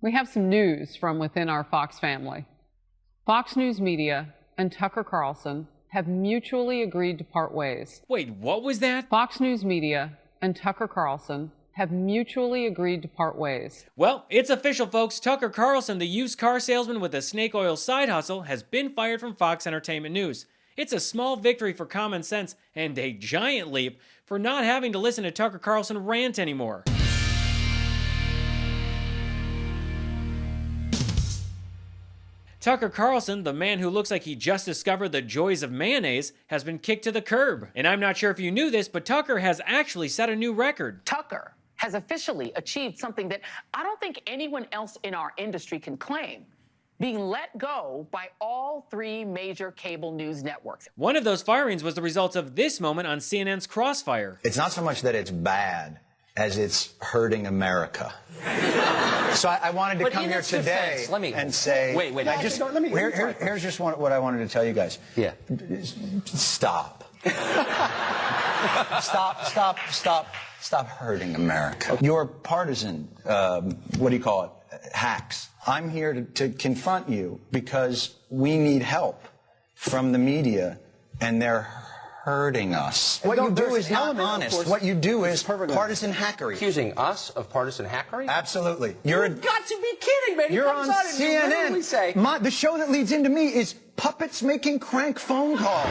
We have some news from within our Fox family. Fox News Media and Tucker Carlson have mutually agreed to part ways. Wait, what was that? Fox News Media and Tucker Carlson have mutually agreed to part ways. Well, it's official, folks. Tucker Carlson, the used car salesman with a snake oil side hustle, has been fired from Fox Entertainment News. It's a small victory for common sense and a giant leap for not having to listen to Tucker Carlson rant anymore. Tucker Carlson, the man who looks like he just discovered the joys of mayonnaise, has been kicked to the curb. And I'm not sure if you knew this, but Tucker has actually set a new record. Tucker has officially achieved something that I don't think anyone else in our industry can claim: being let go by all three major cable news networks. One of those firings was the result of this moment on CNN's Crossfire. It's not so much that it's bad as it's hurting America. So I wanted to come here today and say, wait. Here's just what I wanted to tell you guys. Yeah. Stop. Stop hurting America. Your partisan, hacks. I'm here to confront you because we need help from the media, and they're hurting us. What you do is not honest. What you do is partisan hackery. Accusing us of partisan hackery? Absolutely. You've got to be kidding, man. You're on CNN. The show that leads into me is puppets making crank phone calls.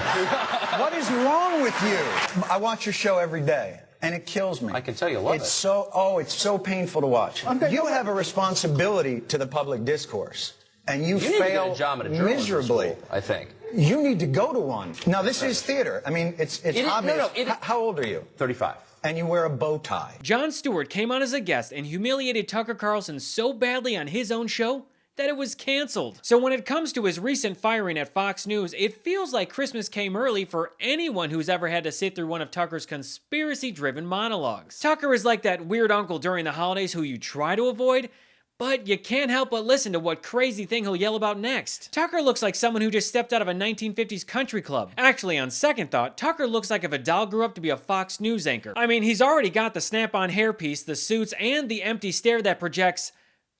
What is wrong with you? I watch your show every day, and it kills me. I can tell you love it. It's so painful to watch. You have a responsibility to the public discourse, and you fail miserably. School, I think. You need to go to one. Now, this is theater. I mean, it's obvious. How old are you? 35. And you wear a bow tie. Jon Stewart came on as a guest and humiliated Tucker Carlson so badly on his own show that it was canceled. So when it comes to his recent firing at Fox News, it feels like Christmas came early for anyone who's ever had to sit through one of Tucker's conspiracy-driven monologues. Tucker is like that weird uncle during the holidays who you try to avoid, but you can't help but listen to what crazy thing he'll yell about next. Tucker looks like someone who just stepped out of a 1950s country club. Actually, on second thought, Tucker looks like if Vidal grew up to be a Fox News anchor. I mean, he's already got the snap-on hairpiece, the suits, and the empty stare that projects,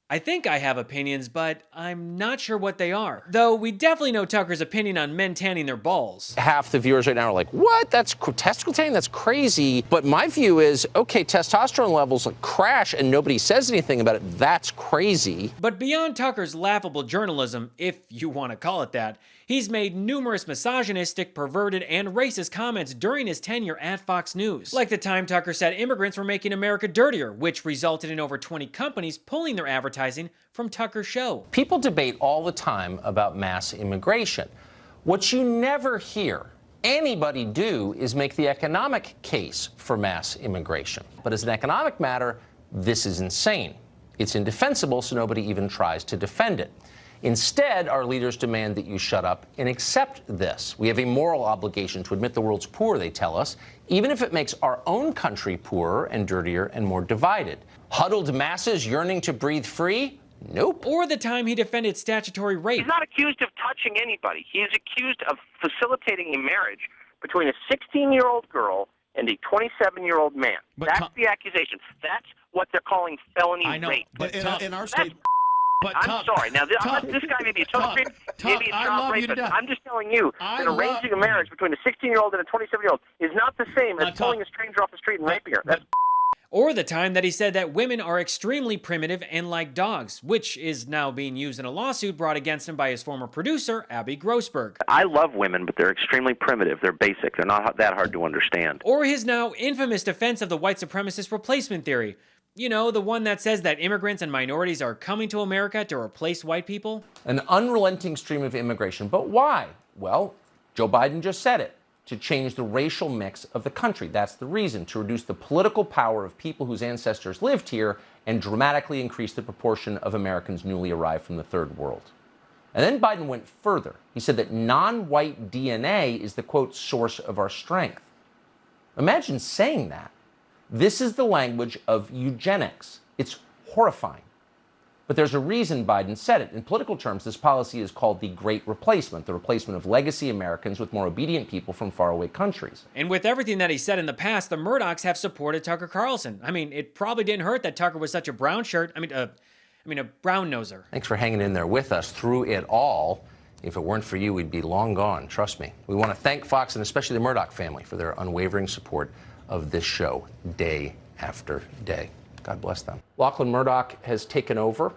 I think I have opinions, but I'm not sure what they are. Though we definitely know Tucker's opinion on men tanning their balls. Half the viewers right now are like, what? That's testicle tanning? That's crazy. But my view is, okay, testosterone levels crash and nobody says anything about it. That's crazy. But beyond Tucker's laughable journalism, if you want to call it that, he's made numerous misogynistic, perverted, and racist comments during his tenure at Fox News. Like the time Tucker said immigrants were making America dirtier, which resulted in over 20 companies pulling their advertising from Tucker's show. People debate all the time about mass immigration. What you never hear anybody do is make the economic case for mass immigration. But as an economic matter, this is insane. It's indefensible, so nobody even tries to defend it. Instead, our leaders demand that you shut up and accept this. We have a moral obligation to admit the world's poor, they tell us, even if it makes our own country poorer and dirtier and more divided. Huddled masses yearning to breathe free? Nope. Or the time he defended statutory rape. He's not accused of touching anybody. He is accused of facilitating a marriage between a 16-year-old girl and a 27-year-old man. That's the accusation. That's what they're calling felony rape. But in our state... I'm sorry. Now, this guy may be a total creep, maybe a child rapist. I'm just telling you that arranging a marriage between a 16-year-old and a 27-year-old is not the same as pulling a stranger off the street and raping her. That's Or the time that he said that women are extremely primitive and like dogs, which is now being used in a lawsuit brought against him by his former producer, Abby Grossberg. I love women, but they're extremely primitive. They're basic. They're not that hard to understand. Or his now infamous defense of the white supremacist replacement theory. You know, the one that says that immigrants and minorities are coming to America to replace white people? An unrelenting stream of immigration. But why? Well, Joe Biden just said it. To change the racial mix of the country. That's the reason. To reduce the political power of people whose ancestors lived here and dramatically increase the proportion of Americans newly arrived from the third world. And then Biden went further. He said that non-white DNA is the, quote, source of our strength. Imagine saying that. This is the language of eugenics. It's horrifying. But there's a reason Biden said it. In political terms, this policy is called the Great Replacement, the replacement of legacy Americans with more obedient people from faraway countries. And with everything that he said in the past, the Murdochs have supported Tucker Carlson. I mean, it probably didn't hurt that Tucker was such a brown shirt. I mean, a brown-noser. Thanks for hanging in there with us through it all. If it weren't for you, we'd be long gone, trust me. We want to thank Fox and especially the Murdoch family for their unwavering support of this show day after day. God bless them. Lachlan Murdoch has taken over.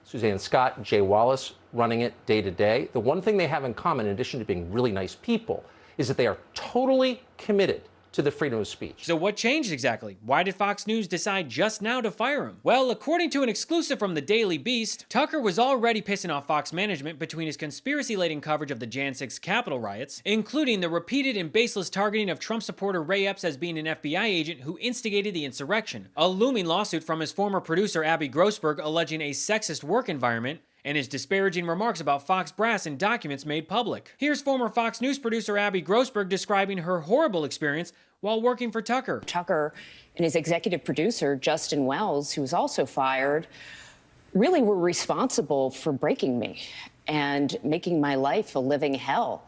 Suzanne Scott, Jay Wallace running it day to day. The one thing they have in common, in addition to being really nice people, is that they are totally committed to the freedom of speech. So what changed exactly? Why did Fox News decide just now to fire him? Well, according to an exclusive from the Daily Beast, Tucker was already pissing off Fox management between his conspiracy-laden coverage of the Jan 6 Capitol riots, including the repeated and baseless targeting of Trump supporter Ray Epps as being an FBI agent who instigated the insurrection, a looming lawsuit from his former producer Abby Grossberg alleging a sexist work environment, and his disparaging remarks about Fox brass in documents made public. Here's former Fox News producer Abby Grossberg describing her horrible experience while working for Tucker. Tucker and his executive producer, Justin Wells, who was also fired, really were responsible for breaking me and making my life a living hell.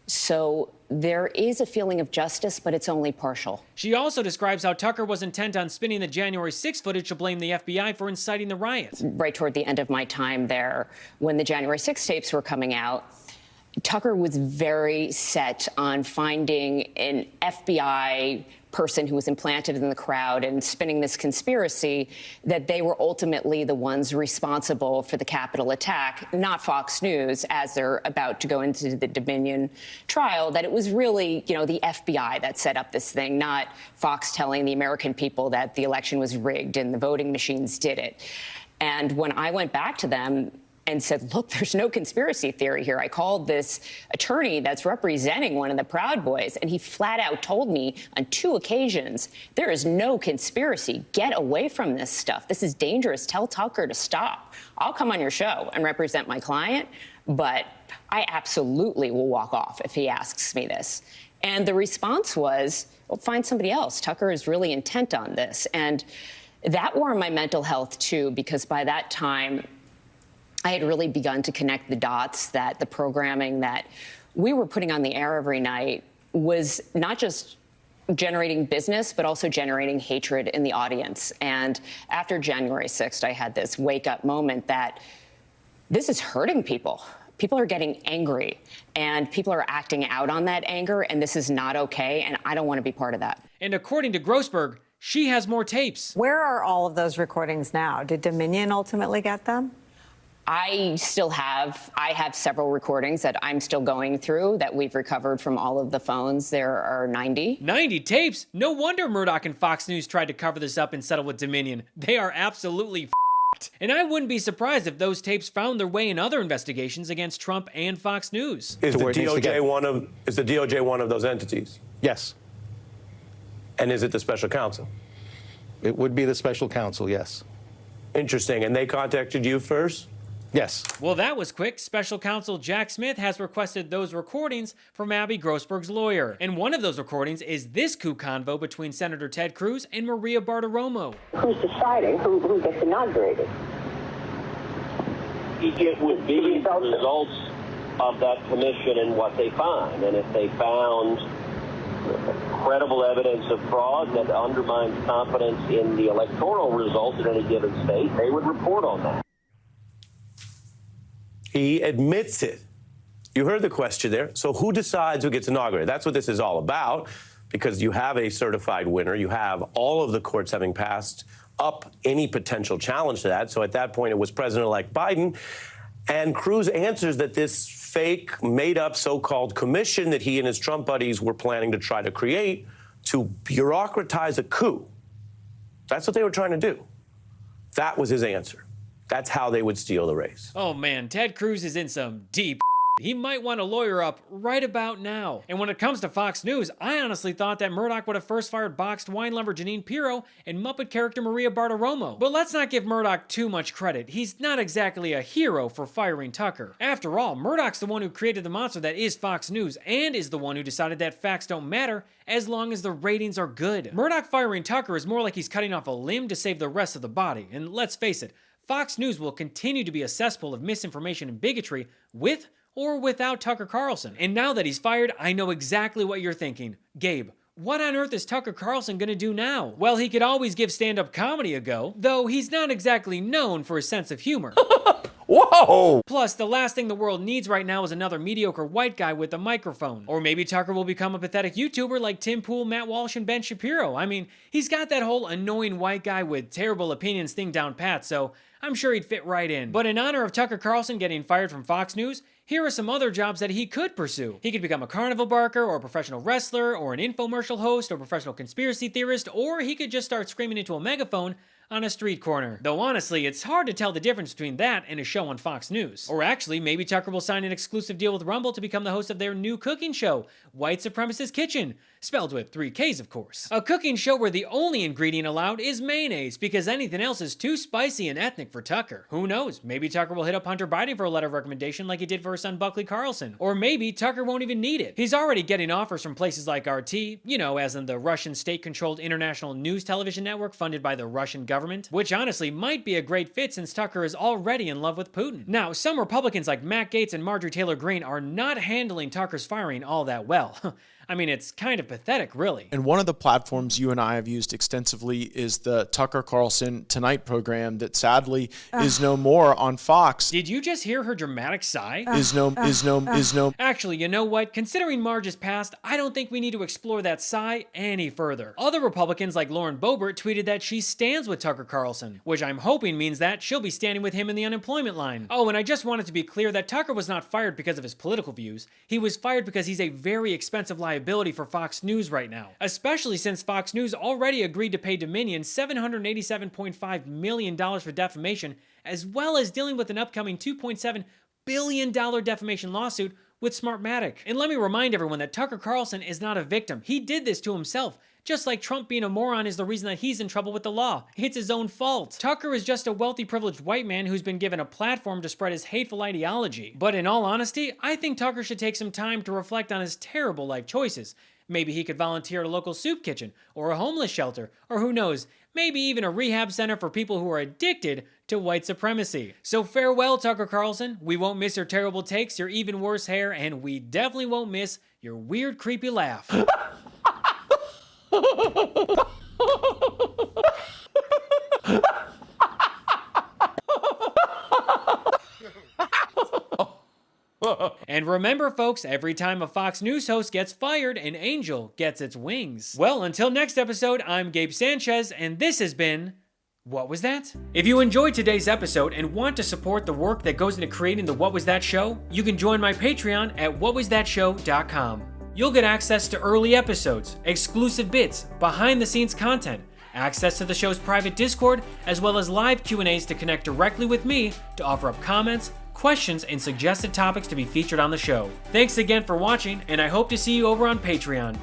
So there is a feeling of justice, but it's only partial. She also describes how Tucker was intent on spinning the January 6 footage to blame the FBI for inciting the riots. Right toward the end of my time there, when the January 6 tapes were coming out, Tucker was very set on finding an FBI person who was implanted in the crowd and spinning this conspiracy that they were ultimately the ones responsible for the Capitol attack, not Fox News, as they're about to go into the Dominion trial, that it was really, the FBI that set up this thing, not Fox telling the American people that the election was rigged and the voting machines did it. And when I went back to them and said, look, there's no conspiracy theory here. I called this attorney that's representing one of the Proud Boys, and he flat out told me on 2 occasions, there is no conspiracy. Get away from this stuff. This is dangerous. Tell Tucker to stop. I'll come on your show and represent my client, but I absolutely will walk off if he asks me this. And the response was, well, find somebody else. Tucker is really intent on this. And that wore on my mental health, too, because by that time, I had really begun to connect the dots that the programming that we were putting on the air every night was not just generating business, but also generating hatred in the audience. And after January 6th, I had this wake-up moment that this is hurting people. People are getting angry, and people are acting out on that anger, and this is not okay, and I don't want to be part of that. And according to Grossberg, she has more tapes. Where are all of those recordings now? Did Dominion ultimately get them? I have several recordings that I'm still going through that we've recovered from all of the phones. There are 90. 90 tapes? No wonder Murdoch and Fox News tried to cover this up and settle with Dominion. They are absolutely f***ed. And I wouldn't be surprised if those tapes found their way in other investigations against Trump and Fox News. Is the DOJ one of those entities? Yes. And is it the special counsel? It would be the special counsel, yes. Interesting. And they contacted you first? Yes. Well, that was quick. Special counsel Jack Smith has requested those recordings from Abby Grossberg's lawyer. And one of those recordings is this coup convo between Senator Ted Cruz and Maria Bartiromo. Who's deciding who gets inaugurated? It would be the results of that commission and what they find. And if they found credible evidence of fraud that undermines confidence in the electoral results in any given state, they would report on that. He admits it. You heard the question there. So who decides who gets inaugurated? That's what this is all about, because you have a certified winner. You have all of the courts having passed up any potential challenge to that. So at that point, it was President-elect Biden. And Cruz answers that this fake, made-up so-called commission that he and his Trump buddies were planning to try to create to bureaucratize a coup. That's what they were trying to do. That was his answer. That's how they would steal the race. Oh man, Ted Cruz is in some deep He might want to lawyer up right about now. And when it comes to Fox News, I honestly thought that Murdoch would have first fired boxed wine lover Jeanine Pirro and Muppet character Maria Bartiromo. But let's not give Murdoch too much credit. He's not exactly a hero for firing Tucker. After all, Murdoch's the one who created the monster that is Fox News and is the one who decided that facts don't matter as long as the ratings are good. Murdoch firing Tucker is more like he's cutting off a limb to save the rest of the body. And let's face it, Fox News will continue to be a cesspool of misinformation and bigotry with or without Tucker Carlson. And now that he's fired, I know exactly what you're thinking. Gabe, What on earth is Tucker Carlson gonna do now? Well, he could always give stand-up comedy a go, though he's not exactly known for his sense of humor. Whoa! Plus, the last thing the world needs right now is another mediocre white guy with a microphone. Or maybe Tucker will become a pathetic YouTuber like Tim Pool, Matt Walsh, and Ben Shapiro. I mean, he's got that whole annoying white guy with terrible opinions thing down pat, so I'm sure he'd fit right in. But in honor of Tucker Carlson getting fired from Fox News, here are some other jobs that he could pursue. He could become a carnival barker, or a professional wrestler, or an infomercial host, or professional conspiracy theorist, or he could just start screaming into a megaphone on a street corner. Though honestly, it's hard to tell the difference between that and a show on Fox News. Or actually, maybe Tucker will sign an exclusive deal with Rumble to become the host of their new cooking show, White Supremacist Kitchen, spelled with 3 Ks of course. A cooking show where the only ingredient allowed is mayonnaise, because anything else is too spicy and ethnic for Tucker. Who knows, maybe Tucker will hit up Hunter Biden for a letter of recommendation like he did for his son Buckley Carlson. Or maybe Tucker won't even need it. He's already getting offers from places like RT, you know, as in the Russian state-controlled international news television network funded by the Russian government, which honestly might be a great fit since Tucker is already in love with Putin. Now, some Republicans like Matt Gaetz and Marjorie Taylor Greene are not handling Tucker's firing all that well. I mean, it's kind of pathetic, really. And one of the platforms you and I have used extensively is the Tucker Carlson Tonight program that sadly is no more on Fox. Did you just hear her dramatic sigh? Is no. Actually, you know what? Considering Marge's past, I don't think we need to explore that sigh any further. Other Republicans like Lauren Boebert tweeted that she stands with Tucker Carlson, which I'm hoping means that she'll be standing with him in the unemployment line. Oh, and I just wanted to be clear that Tucker was not fired because of his political views. He was fired because he's a very expensive liability for Fox News right now, especially since Fox News already agreed to pay Dominion $787.5 million for defamation, as well as dealing with an upcoming $2.7 billion defamation lawsuit with Smartmatic. And let me remind everyone that Tucker Carlson is not a victim. He did this to himself. Just like Trump being a moron is the reason that he's in trouble with the law. It's his own fault. Tucker is just a wealthy, privileged white man who's been given a platform to spread his hateful ideology. But in all honesty, I think Tucker should take some time to reflect on his terrible life choices. Maybe he could volunteer at a local soup kitchen, or a homeless shelter, or who knows, maybe even a rehab center for people who are addicted to white supremacy. So farewell, Tucker Carlson. We won't miss your terrible takes, your even worse hair, and we definitely won't miss your weird, creepy laugh. And remember, folks, every time a Fox News host gets fired, an angel gets its wings. Well, until next episode, I'm Gabe Sanchez, and this has been What Was That? If you enjoyed today's episode and want to support the work that goes into creating the What Was That Show, you can join my Patreon at whatwasthatshow.com. You'll get access to early episodes, exclusive bits, behind-the-scenes content, access to the show's private Discord, as well as live Q&As to connect directly with me to offer up comments, questions, and suggested topics to be featured on the show. Thanks again for watching, and I hope to see you over on Patreon.